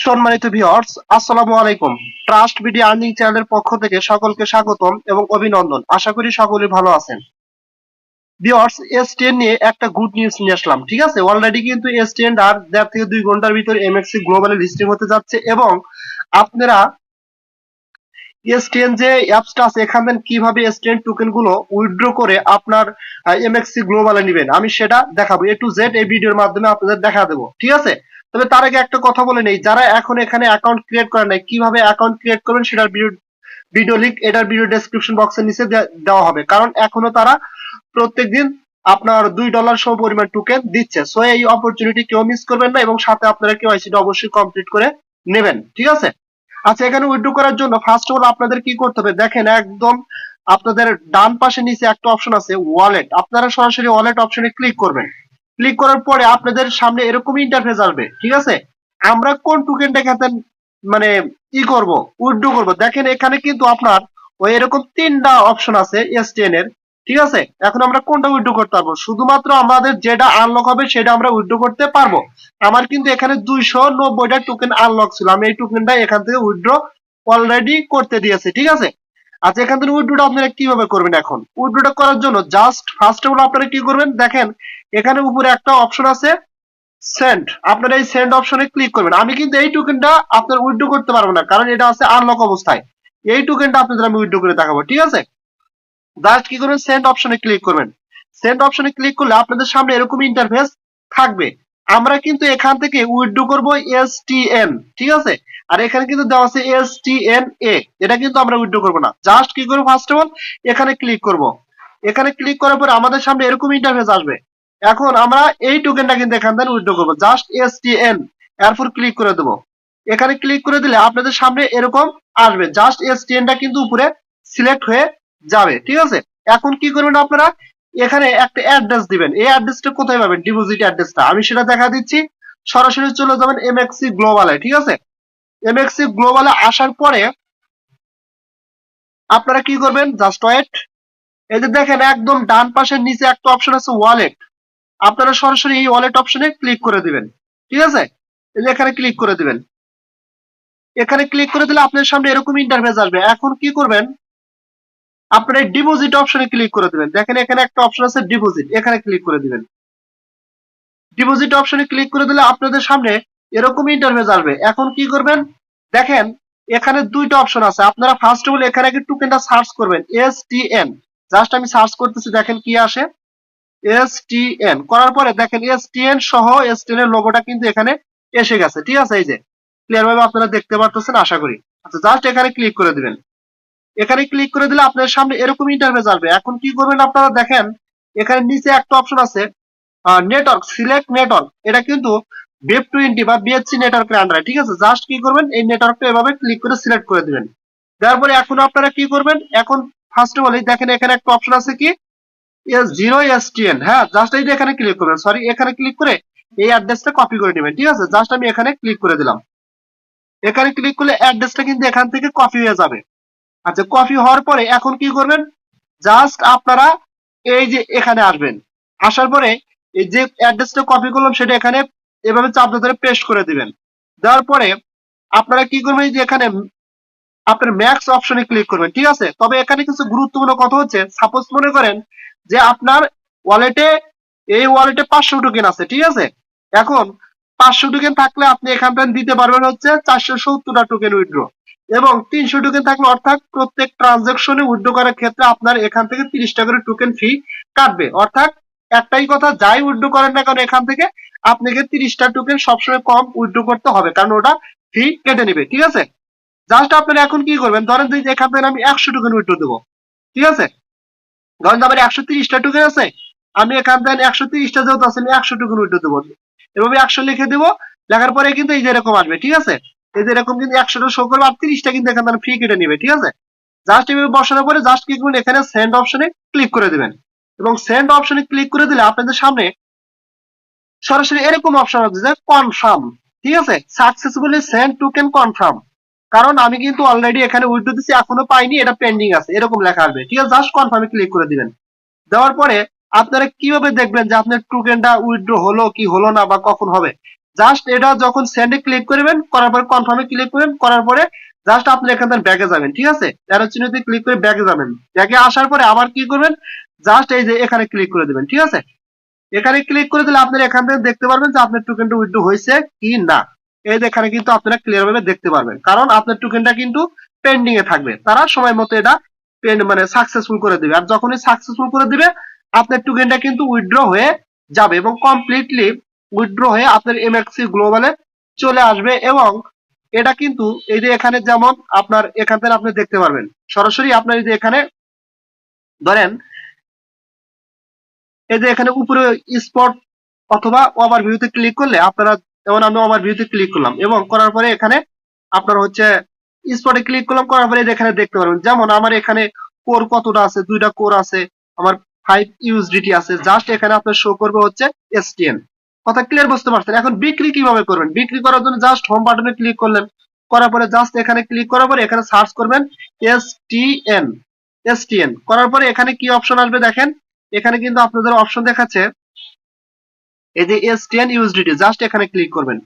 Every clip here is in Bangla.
সম্মানিত ভিউয়ার্স, আসসালামু আলাইকুম। ট্রাস্ট বিডি আর্নিং চ্যানেলের পক্ষ থেকে সকলকে স্বাগতম এবং অভিনন্দন। আশা করি সকলে ভালো আছেন। ভিউয়ার্স, STN নিয়ে একটা গুড নিউজ নিয়ে আসলাম। ঠিক আছে, অলরেডি কিন্তু STN আর 1.5 থেকে 2 ঘন্টার ভিতর mexc গ্লোবালে লিস্টিং হতে যাচ্ছে এবং আপনারা STN যে অ্যাপসটা আছে এখান থেকে কিভাবে STN টোকেন গুলো উইথড্র করে আপনার mexc গ্লোবালে নেবেন আমি সেটা দেখাবো। A to Z এই ভিডিওর মাধ্যমে আপনাদের দেখা দেবো। ঠিক আছে, তবে তার আগে একটা কথা বলে নেই, যারা এখন এখানে অ্যাকাউন্ট ক্রিয়েট করেন নাই, কিভাবে অ্যাকাউন্ট ক্রিয়েট করবেন সেটার ভিডিও লিংক এটার ভিডিও ডেসক্রিপশন বক্সের নিচে দেওয়া হবে, কারণ এখনো তারা প্রত্যেকদিন আপনার $2 সম পরিমাণ টোকেন দিচ্ছে। সো এই অপরচুনিটি কেউ মিস করবেন না এবং সাথে আপনারা কেওয়াইসিটা অবশ্যই কমপ্লিট করে নেবেন। ঠিক আছে, আচ্ছা, এখানে উইথড্র করার জন্য ফার্স্ট অফ অল আপনাদের কি করতে হবে দেখেন, একদম আপনাদের ডান পাশে নিচে একটা অপশন আছে ওয়ালেট। আপনারা সরাসরি ওয়ালেট অপশনে ক্লিক করবেন। ক্লিক করার পরে আপনাদের সামনে এরকম ইন্টারফেস আসবে। ঠিক আছে, আমরা কোন টোকেনটা এখানে মানে করব, উইথড্র করব। দেখেন এখানে কিন্তু আপনার ওই এরকম 3টা অপশন আছে STN এর। ঠিক আছে, এখন আমরা কোনটা উইথড্র করতে পারবো, শুধুমাত্র আমাদের যেটা আনলক হবে সেটা আমরা উইথড্র করতে পারবো। আমার কিন্তু এখানে 290টা টোকেন আনলক ছিল, আমি এই টোকেনটা এখান থেকে উইথড্র অলরেডি করতে দিয়েছি। ঠিক আছে, আচ্ছা, এখান থেকে উইথড্রটা আপনারা কিভাবে করবেন? এখন উইথড্রটা করার জন্য জাস্ট ফার্স্ট অফ অল আপনারা কি করবেন, দেখেন এখানে উপরে একটা অপশন আছে সেন্ড। আপনারা এই সেন্ড অপশনে ক্লিক করবেন। আমি কিন্তু এই টোকেনটা আপনার উইথড্র করতে পারবো না, কারণ এটা আছে আনলক অবস্থায়। এই টোকেনটা আপনাদের আমি উইথড্র করে দেখাবো। ঠিক আছে, জাস্ট কি করবেন, সেন্ড অপশনে ক্লিক করবেন। সেন্ড অপশনে ক্লিক করলে আপনাদের সামনে এরকম ইন্টারফেস থাকবে। আমরা কিন্তু এখান থেকে উইথড্র করব STN। ঠিক আছে, আর এখানে কিন্তু দেওয়া আছে STNA, এটা কিন্তু আমরা উইথড্র করব না। জাস্ট কি করব, ফার্স্ট অফ অল এখানে ক্লিক করব। এখানে ক্লিক করার পরে আমাদের সামনে এরকম ইন্টারফেস আসবে। এখন আমরা এই টোকেনটা কিন্তু এখান থেকে উইথড্র করব, জাস্ট STN এরপর ক্লিক করে দেব। এখানে ক্লিক করে দিলে আপনাদের সামনে এরকম আসবে, জাস্ট STNটা কিন্তু উপরে সিলেক্ট হয়ে যাবে। ঠিক আছে, এখন কি করবেন আপনারা, এখানে একটা অ্যাড্রেস দিবেন। এই অ্যাড্রেসটা কোথায় পাবেন, ডিপোজিট অ্যাড্রেসটা আমি সেটা দেখা দিচ্ছি। সরাসরি চলে যাবেন mexc গ্লোবালে। ঠিক আছে, mexc গ্লোবালে আসার পরে আপনারা কি করবেন, জাস্ট ওয়েট। এই যে দেখেন একদম ডান পাশের নিচে একটা অপশন আছে ওয়ালেট, আপনারা সরাসরি এই ওয়ালেট অপশনে ক্লিক করে দিবেন। ঠিক আছে, এই যে এখানে ক্লিক করে দিবেন। এখানে ক্লিক করে দিলে আপনার সামনে এরকম ইন্টারফেস আসবে। এখন কি করবেন, আপনারা ডিপোজিট অপশনে ক্লিক করে দিবেন। দেখেন এখানে একটা অপশন আছে ডিপোজিট, এখানে ক্লিক করে দিবেন। ডিপোজিট অপশনে ক্লিক করে দিলে আপনাদের সামনে এরকম ইন্টারফেস আসবে। এখন কি করবেন, দেখেন এখানে 2টা অপশন আছে। আপনারা ফার্স্ট অফ অল এখানে কি টোকেনটা সার্চ করবেন STN। জাস্ট আমি সার্চ করতেছি, দেখেন কি আসে STN। করার পরে দেখেন STN সহ STN এর লোগোটা কিন্তু এখানে এসে গেছে। ঠিক আছে, এই যে ক্লিয়ার ভাবে আপনারা দেখতে পারতেছেন আশা করি। আচ্ছা, জাস্ট এখানে ক্লিক করে দিবেন। এখানে ক্লিক করে দিলে আপনার সামনে এরকম ইন্টারফেস আসবে। এখন কি করবেন আপনারা, দেখেন এখানে নিচে একটা অপশন আছে নেটওয়ার্ক, সিলেক্ট নেটওয়ার্ক। এটা কিন্তু BF20 বা BHC নেটওয়ার্কের আন্ডারে। ঠিক আছে, জাস্ট কি করবেন, এই নেটওয়ার্কটা এভাবে ক্লিক করে সিলেক্ট করে দিবেন। তারপরে এখন আপনারা কি করবেন, এখন ফার্স্ট অফ অল দেখেন এখানে একটা অপশন আছে কি S0 STN। হ্যাঁ, জাস্ট এই যে এখানে ক্লিক করবেন, সরি এখানে ক্লিক করে এই অ্যাড্রেসটা কপি করে নেবেন। ঠিক আছে, জাস্ট আমি এখানে ক্লিক করে দিলাম। এখানে ক্লিক করলে অ্যাড্রেসটা কিন্তু এখান থেকে কপি হয়ে যাবে। আচ্ছা, কপি হওয়ার পরে এখন কি করবেন, জাস্ট আপনারা এই যে এখানে আসবেন। আসার পরে এই যে অ্যাড্রেসটা কপি করলাম সেটা এখানে এভাবে চাপ ধরে পেস্ট করে দিবেন। দেওয়ার পরে আপনারা কি করবেন, যে এখানে আপনার ম্যাক্স অপশনে ক্লিক করবেন। ঠিক আছে, তবে এখানে কিছু গুরুত্বপূর্ণ কথা হচ্ছে, সাপোজ মনে করেন যে আপনার ওয়ালেটে এই ওয়ালেটে 500 টোকেন আছে। ঠিক আছে, এখন 500 টোকেন থাকলে আপনি এখান থেকে দিতে পারবেন হচ্ছে 470টা টোকেন উইথড্র, এবং 300 টোকেন থাকলে অর্থাৎ প্রত্যেক ট্রানজাকশনে উইথড্র করার ক্ষেত্রে আপনার এখান থেকে 30 টাকা করে টোকেন ফি কাটবে। অর্থাৎ একটাই কথা, যাই উইথড্র করেন না কারণ এখান থেকে আপনাকে 30টা টোকেন সবসময় কম উইথড্র করতে হবে, কারণ ওটা ফি কেটে নেবে। ঠিক আছে, জাস্ট আপনারা এখন কি করবেন, ধরেন যে এখান থেকে আমি 100 টোকেন উইথড্র দেবো। ঠিক আছে, ধরেন আমার 130টা টোকেন আছে, আমি এখান থেকে 130টা যেহেতু আছে আমি 100 টোকেন উইথড্র দেবো। এভাবে 100 লিখে দেবো। লেখার পরে কিন্তু এই যে এরকম আসবে। ঠিক আছে, এই যে এরকম কিন্তু 100টা শো করবে আর 30টা কিন্তু এখান থেকে ফি কেটে নিবে। ঠিক আছে, জাস্ট এভাবে বসানোর পরে জাস্ট কি করবেন, এখানে সেন্ড অপশনে ক্লিক করে দিবেন। এবং সেন্ড অপশনে ক্লিক করে দিলে আপনাদের সামনে সরাসরি এরকম অপশন আছে যে কনফার্ম। ঠিক আছে, সাকসেসফুলি সেন্ড টোকেন কনফার্ম। কারণ আমি কিন্তু অলরেডি এখানে উইথড্র দিচ্ছি, এখনো পাইনি, এটা পেন্ডিং আছে, এরকম লেখা আসবে। ঠিক আছে, জাস্ট কনফার্মে ক্লিক করে দিবেন। দেওয়ার পরে আপনারা কিভাবে দেখবেন যে আপনার টোকেনটা উইথড্র হলো কি হলো না বা কখন হবে, জাস্ট এটা যখন সেন্ডে ক্লিক করবেন, করার পরে কনফার্মে ক্লিক করবেন, করার পরে জাস্ট আপনি এখান থেকে ব্যাকে যাবেন, ঠিক আছে, অ্যারো চিহ্নতে ক্লিক করে ব্যাকে যাবেন। ব্যাকে আসার পরে আবার কি করবেন, জাস্ট এই যে এখানে ক্লিক করে দিবেন, ঠিক আছে। এখানে ক্লিক করে দিলে আপনারা এখান থেকে দেখতে পারবেন যে আপনার টোকেনটা উইথড্র হয়েছে কি না। এই যে এখানে কিন্তু আপনারা ক্লিয়ার ভাবে দেখতে পারবেন, কারণ আপনার টোকেনটা কিন্তু পেন্ডিং এ থাকবে, তারা সময় মতো এটা মানে সাকসেসফুল করে দিবে। আর যখনই সাকসেসফুল করে দিবে আপনার টোকেনটা কিন্তু উইথড্র হয়ে যাবে এবং কমপ্লিটলি উইথড্র হয়ে আপনার এমএক্সি গ্লোবালে চলে আসবে। এবং এটা কিন্তু এই যে এখানে যেমন আপনার এখান থেকে আপনি দেখতে পারবেন সরাসরি আপনার এই যে এখানে ধরেন এই যে এখানে উপরে স্পট অথবা ওভারভিউতে ক্লিক করলে আপনারা, যেমন আমি ওভারভিউতে ক্লিক করলাম এবং করার পরে এখানে আপনার হচ্ছে স্পটে ক্লিক করলাম, করার পরে এখানে দেখতে পারবেন যেমন আমার এখানে কোর কতটা আছে, 2টা কোর আছে, আমার 5 ইউএসডিটি আছে। জাস্ট এখানে আপনার শো করবে হচ্ছে STN। কথা ক্লিয়ার বুঝতে পারছেন? এখন বিক্রি কিভাবে করবেন? বিক্রি করার জন্য জাস্ট হোম বাটনে ক্লিক করলেন, করার পরে জাস্ট এখানে ক্লিক করার পরে এখানে সার্চ করবেন STN। STN করার পরে এখানে কি অপশন আসবে দেখেন, এখানে কিন্তু আপনাদের অপশন দেখাচ্ছে এই যে STN USDT। জাস্ট এখানে ক্লিক করবেন।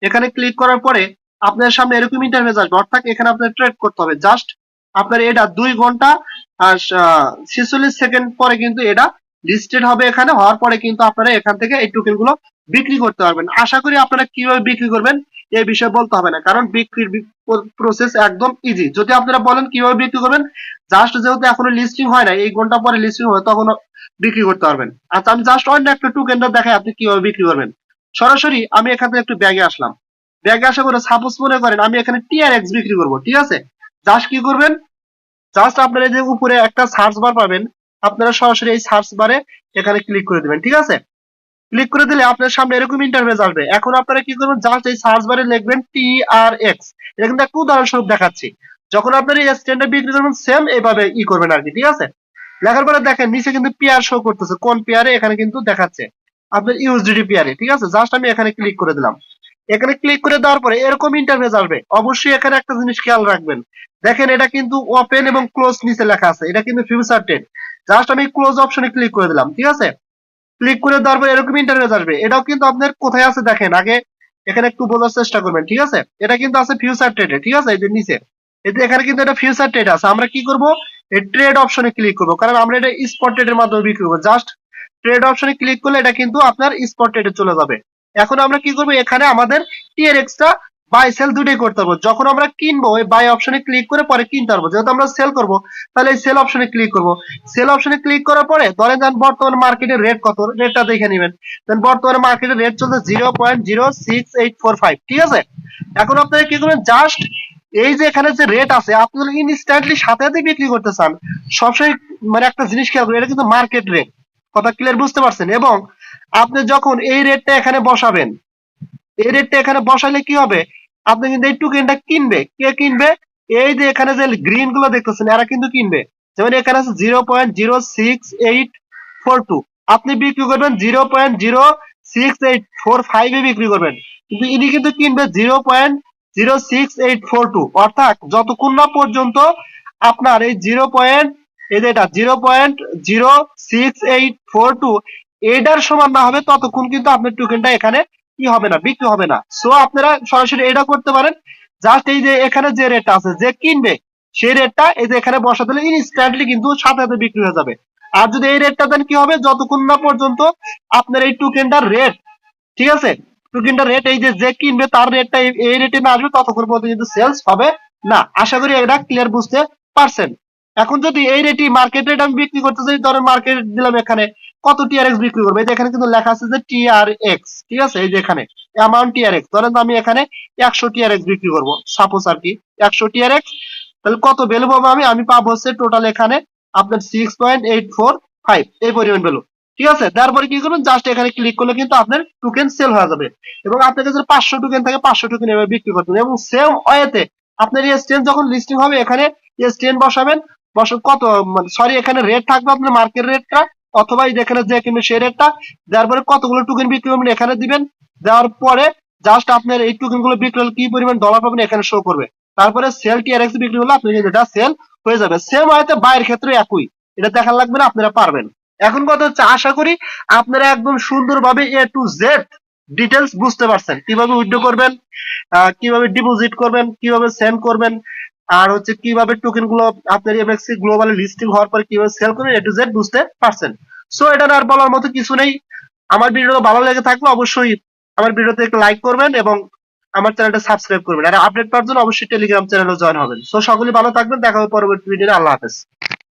এখানে ক্লিক করার পরে আপনার সামনে এরকম ইন্টারফেস আসবে, অর্থাৎ এখানে আপনার ট্রেড করতে হবে। জাস্ট আপনার এটা 2 ঘন্টা আর 46 সেকেন্ড পরে কিন্তু এটা লিস্টেড হবে। এখানে হওয়ার পরে কিন্তু আপনারা এখান থেকে এই টোকেন গুলো বিক্রি করতে পারবেন। আশা করি আপনারা কিভাবে বিক্রি করবেন এই বিষয়ে বলতে হবে না, কারণ বিক্রির প্রসেস একদম ইজি। যদি আপনারা বলেন কিভাবে বিক্রি করবেন, জাস্ট যেহেতু এখনো লিস্টিং হয় না, এই ঘন্টা পরে লিস্টিং হবে তখন বিক্রি করতে পারবেন। আচ্ছা, আমি জাস্ট অন্য একটা টোকেনটা দেখাই আপনি কিভাবে বিক্রি করবেন। সরাসরি আমি এখান থেকে একটু ব্যাগে আসলাম। ব্যাগে আসা করে সাপোজ মনে করেন আমি এখানে TRX বিক্রি করব, ঠিক আছে। জাস্ট কি করবেন, জাস্ট আপনারা যে উপরে একটা সার্চ বার পাবেন, আপনারা সরাসরি এই সার্চ বারে এখানে ক্লিক করে দিবেন, ঠিক আছে। ক্লিক করে দিলে আপনার সামনে এরকম ইন্টারফেস আসবে। এখন আপনারা কি করবেন, জাস্ট এই সার্চ বারে লিখবেন TRX। এটা কিন্তু একটা উদাহরণস্বরূপ দেখাচ্ছি। যখন আপনারা এই স্ট্যান্ডার্ড বিক্রি করবেন সেম এইভাবে করবেন আর কি, ঠিক আছে। লেখার পরে দেখেন নিচে কিন্তু পেয়ার শো করতেছে, কোন পেয়ারে এখানে কিন্তু দেখাচ্ছে আপনার ইউএসডিটি পেয়ারে, ঠিক আছে। জাস্ট আমি এখানে ক্লিক করে দিলাম। এখানে ক্লিক করে দেওয়ার পরে এরকম ইন্টারফেস আসবে। অবশ্যই এখানে একটা জিনিস খেয়াল রাখবেন, দেখেন এটা কিন্তু ওপেন এবং ক্লোজ নিচে লেখা আছে, এটা কিন্তু ফিউচার ট্রেড। জাস্ট আমি ক্লোজ অপশনে ক্লিক করে দিলাম, ঠিক আছে। ক্লিক করে দেওয়ার পর এরকম ইন্টারফেস আসবে। এটাও কিন্তু আপনার কোথায় আছে দেখেন, আগে এখানে একটু বোঝার চেষ্টা করবেন, ঠিক আছে। এটা কিন্তু আছে ফিউচার ট্রেডে, ঠিক আছে। এই যে নিচে এই যে এখানে কিন্তু এটা ফিউচার ট্রেড আছে। আমরা কি করব, এই ট্রেড অপশনে ক্লিক করব, কারণ আমরা এটা স্পট ট্রেডের মাধ্যমে বিক্রি করব। জাস্ট ট্রেড অপশনে ক্লিক করলে এটা কিন্তু আপনার স্পট ট্রেডে চলে যাবে। এখন আমরা কি করব, এখানে আমাদের TRX টা বাই সেল দুটোই করতে পারবো। যখন আমরা কিনবো ওই বাই অপশনে ক্লিক করে পরে কিনতে পারবো। যেহেতু আমরা সেল করব তাহলে এই সেল অপশনে ক্লিক করব। সেল অপশনে ক্লিক করার পরে ধরেন যান বর্তমান মার্কেটের রেট কত, রেটটা দেখে নেবেন। দেন বর্তমানে মার্কেটের রেট চলছে 0.06845, ঠিক আছে। এখন আপনারা কি করবেন, জাস্ট এই যে এখানে যে রেট আছে আপনি যদি ইনস্ট্যান্টলি সাথে সাথে বিক্রি করতে চান, সবসময় মানে একটা জিনিস খেয়াল করবেন, এটা কিন্তু মার্কেট রেট। কথা ক্লিয়ার বুঝতে পারছেন? এবং আপনি যখন এই রেটটা এখানে বসাবেন, এই রেটটা এখানে বসাইলে কি হবে, আপনি কিন্তু এই টোকেনটা কিনবে। কে কিনবে, এই যে এখানে যে গ্রিন গুলো দেখতেছেন এরা কিন্তু কিনবে। যেমন এখানে আছে 0.06842, আপনি বিক্রি করবেন 0.06845 এ বিক্রি করবেন, কিন্তু ইনি কিন্তু কিনবে 0.06842। অর্থাৎ যতক্ষণ না পর্যন্ত আপনার এই এই যে এটা 0.06842 এটার সমান না হবে ততক্ষণ কিন্তু আপনার টোকেনটা এখানে কি হবে না, বিক্রি হবে না। সো আপনারা সরাসরি এটা করতে পারেন, জাস্ট এই যে এখানে যে রেটটা আছে যে কিনবে সেই রেটটা এই যে এখানে বসা দিলে ইনস্ট্যান্টলি কিন্তু সাথে সাথে বিক্রি হয়ে যাবে। আর যদি এই রেটটা দেন কি হবে, যতক্ষণ না পর্যন্ত আপনার এই টোকেনটার রেট, ঠিক আছে, টোকেনটার রেট এই যে যে কিনবে তার রেটটা এই রেটে না আসবে ততক্ষণ পর্যন্ত কিন্তু সেলস হবে না। আশা করি এটা ক্লিয়ার বুঝতে পারছেন। এখন যদি এই রেটই মার্কেট রেট আমি বিক্রি করতে চাই, ধরেন মার্কেট দিলাম এখানে কত TRX বিক্রি করবে, এই যে এখানে কিন্তু লেখা আছে যে TRX, ঠিক আছে। এই যে এখানে অ্যামাউন্ট TRX, ধরেন আমি এখানে 100 TRX বিক্রি করব সাপোজ আর কি, 100 TRX। তাহলে কত ভ্যালু পাবো আমি পাবো হচ্ছে টোটাল এখানে আপনার 6.845 এই পরিমাণ ভ্যালু, ঠিক আছে। তারপরে কি করবেন, জাস্ট এখানে ক্লিক করলে কিন্তু আপনার টোকেন সেল হয়ে যাবে। এবং আপনার কাছে 500 টোকেন থাকে 500 টোকেন এভাবে বিক্রি করবেন। এবং সেম ওয়েতে আপনার STN যখন লিস্টিং হবে এখানে STN বসাবেন, কত সরি এখানে রেট থাকবে আপনার মার্কেট রেটটা, অথবা এখানে যে কিনবে সেই রেটটা। তারপরে কতগুলো টোকেন বিক্রি করবেন এখানে দিবেন, দেওয়ার পরে জাস্ট আপনার এই টোকেন গুলো বিক্রি হলে কি পরিমাণ ডলার পাবেন এখানে শো করবে। তারপরে সেল TRX বিক্রি হলে আপনি যেটা সেল হয়ে যাবে। সেম ওয়েতে বাইরের ক্ষেত্রে একই, এটা দেখার লাগবে না, আপনারা পারবেন। এখন কথা হচ্ছে, আশা করি আপনারা একদম সুন্দরভাবে A to Z ডিটেলস বুঝতে পারছেন, কিভাবে উইথড্র করবেন, কিভাবে ডিপোজিট করবেন, কিভাবে সেন্ড করবেন, আর হচ্ছে কিভাবে টোকেন গুলো আপনার এমএক্সি গ্লোবালে লিস্টিং হওয়ার পরে কিভাবে সেল করবেন, এ টু জেড বুঝতে পারছেন। সো এটা আর বলার মতো কিছু নেই। আমার ভিডিও ভালো লেগে থাকলে অবশ্যই আমার ভিডিওতে একটা লাইক করবেন এবং আমার চ্যানেলটা সাবস্ক্রাইব করবেন, আর আপডেট পাওয়ার জন্য অবশ্যই টেলিগ্রাম চ্যানেলে জয়েন হবেন। সো সকলেই ভালো থাকবেন, দেখা হবে পরবর্তী ভিডিওতে। আল্লাহ হাফেজ।